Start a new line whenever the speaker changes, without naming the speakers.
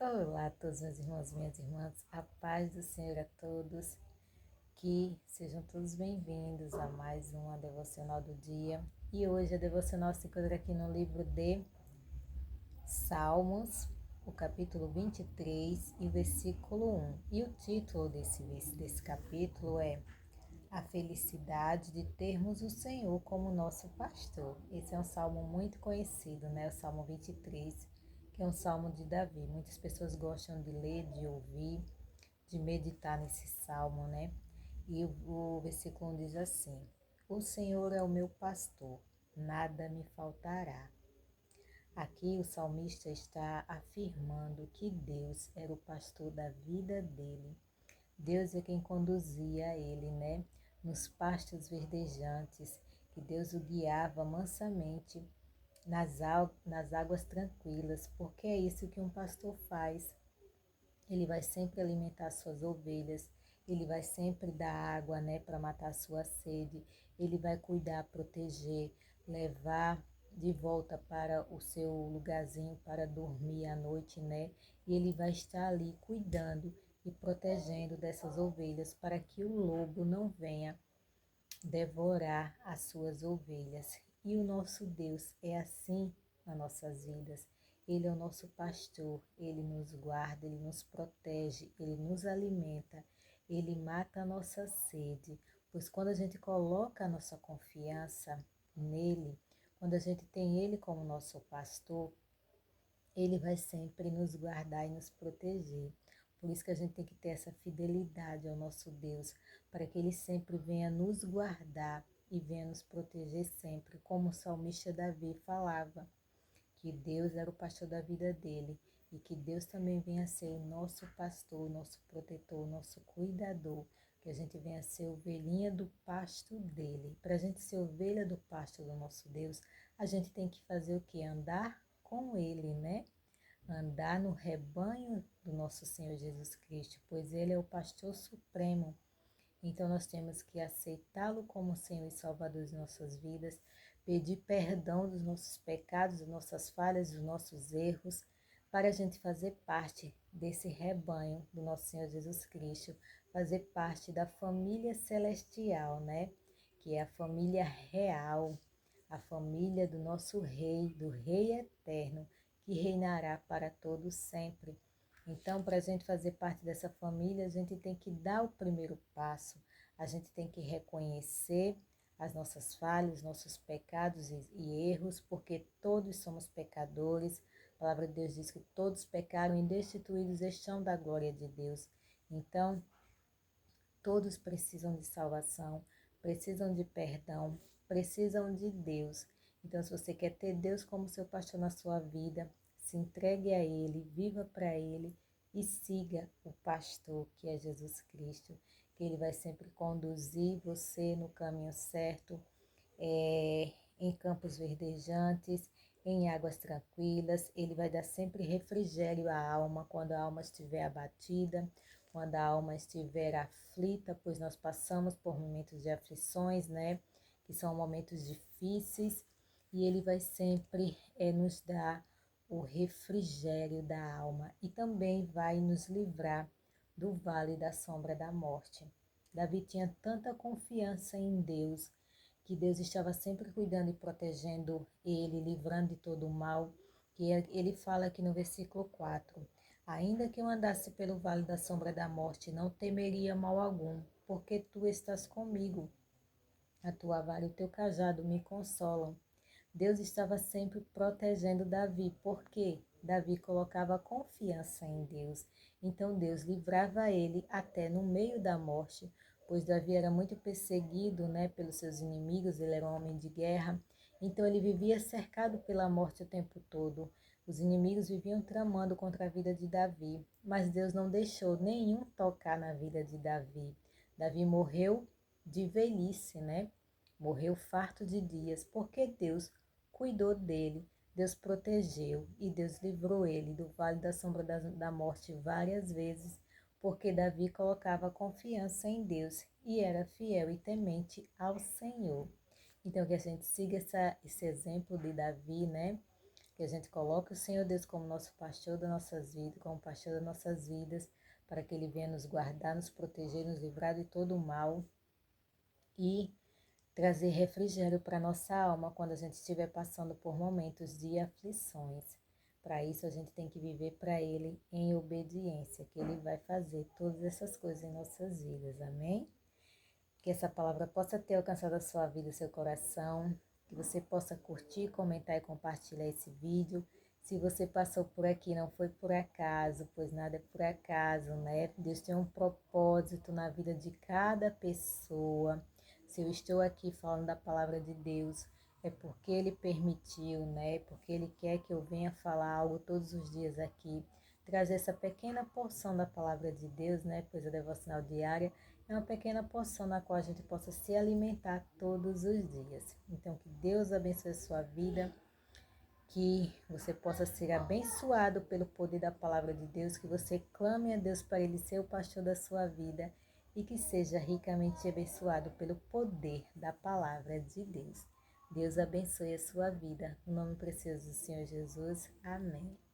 Olá a todos meus irmãos e minhas irmãs, a paz do Senhor a todos, que sejam todos bem-vindos a mais uma devocional do dia. E hoje a devocional se encontra aqui no livro de Salmos, o capítulo 23 e o versículo 1. E o título desse capítulo é A Felicidade de Termos o Senhor como Nosso Pastor. Esse é um salmo muito conhecido, né? O Salmo 23, que é um salmo de Davi. Muitas pessoas gostam de ler, de ouvir, de meditar nesse salmo, né? E o versículo 1 diz assim: O Senhor é o meu pastor, nada me faltará. Aqui o salmista está afirmando que Deus era o pastor da vida dele. Deus é quem conduzia ele, né? Nos pastos verdejantes, que Deus o guiava mansamente nas águas tranquilas, porque é isso que um pastor faz. Ele vai sempre alimentar suas ovelhas, ele vai sempre dar água, né, para matar a sua sede, ele vai cuidar, proteger, levar de volta para o seu lugarzinho para dormir à noite, né? E ele vai estar ali cuidando e protegendo dessas ovelhas para que o lobo não venha devorar as suas ovelhas. E o nosso Deus é assim nas nossas vidas. Ele é o nosso pastor, ele nos guarda, ele nos protege, ele nos alimenta, ele mata a nossa sede. Pois quando a gente coloca a nossa confiança nele, quando a gente tem ele como nosso pastor, ele vai sempre nos guardar e nos proteger. Por isso que a gente tem que ter essa fidelidade ao nosso Deus, para que Ele sempre venha nos guardar e venha nos proteger sempre, como o salmista Davi falava, que Deus era o pastor da vida dele e que Deus também venha ser o nosso pastor, nosso protetor, nosso cuidador, que a gente venha ser ovelhinha do pasto dele. Para a gente ser ovelha do pasto do nosso Deus, a gente tem que fazer o que? Andar com ele, né? Andar no rebanho do nosso Senhor Jesus Cristo, pois ele é o pastor supremo. Então nós temos que aceitá-lo como Senhor e Salvador de nossas vidas, pedir perdão dos nossos pecados, das nossas falhas, dos nossos erros, para a gente fazer parte desse rebanho do nosso Senhor Jesus Cristo, fazer parte da família celestial, né? Que é a família real, a família do nosso Rei, do Rei eterno, que reinará para todos sempre. Então, para a gente fazer parte dessa família, a gente tem que dar o primeiro passo, a gente tem que reconhecer as nossas falhas, nossos pecados e erros, porque todos somos pecadores. A palavra de Deus diz que todos pecaram e destituídos estão da glória de Deus. Então, todos precisam de salvação, precisam de perdão, precisam de Deus. Então, se você quer ter Deus como seu pastor na sua vida, se entregue a Ele, viva para Ele e siga o pastor que é Jesus Cristo, que Ele vai sempre conduzir você no caminho certo, em campos verdejantes, em águas tranquilas. Ele vai dar sempre refrigério à alma quando a alma estiver abatida, quando a alma estiver aflita, pois nós passamos por momentos de aflições, né? Que são momentos difíceis, e Ele vai sempre nos dar o refrigério da alma e também vai nos livrar do vale da sombra da morte. Davi tinha tanta confiança em Deus, que Deus estava sempre cuidando e protegendo ele, livrando de todo o mal, que ele fala aqui no versículo 4: ainda que eu andasse pelo vale da sombra da morte, não temeria mal algum, porque tu estás comigo. A tua vara e o teu cajado me consolam. Deus estava sempre protegendo Davi, porque Davi colocava confiança em Deus. Então Deus livrava ele até no meio da morte, pois Davi era muito perseguido, né, pelos seus inimigos, ele era um homem de guerra. Então ele vivia cercado pela morte o tempo todo. Os inimigos viviam tramando contra a vida de Davi, mas Deus não deixou nenhum tocar na vida de Davi. Davi morreu de velhice, né? Morreu farto de dias, porque Deus cuidou dele, Deus protegeu e Deus livrou ele do vale da sombra da morte várias vezes, porque Davi colocava confiança em Deus e era fiel e temente ao Senhor. Então que a gente siga esse exemplo de Davi, né? Que a gente coloque o Senhor Deus como nosso pastor das nossas vidas, como pastor das nossas vidas, para que Ele venha nos guardar, nos proteger, nos livrar de todo o mal e trazer refrigério para nossa alma quando a gente estiver passando por momentos de aflições. Para isso, a gente tem que viver para Ele em obediência, que Ele vai fazer todas essas coisas em nossas vidas. Amém? Que essa palavra possa ter alcançado a sua vida, seu coração, que você possa curtir, comentar e compartilhar esse vídeo. Se você passou por aqui, não foi por acaso, pois nada é por acaso, né? Deus tem um propósito na vida de cada pessoa. Se eu estou aqui falando da palavra de Deus, é porque Ele permitiu, né? Porque Ele quer que eu venha falar algo todos os dias aqui, trazer essa pequena porção da palavra de Deus, né? Pois a devocional diária é uma pequena porção na qual a gente possa se alimentar todos os dias. Então, que Deus abençoe a sua vida, que você possa ser abençoado pelo poder da palavra de Deus, que você clame a Deus para Ele ser o pastor da sua vida e que seja ricamente abençoado pelo poder da palavra de Deus. Deus abençoe a sua vida. No nome precioso do Senhor Jesus. Amém.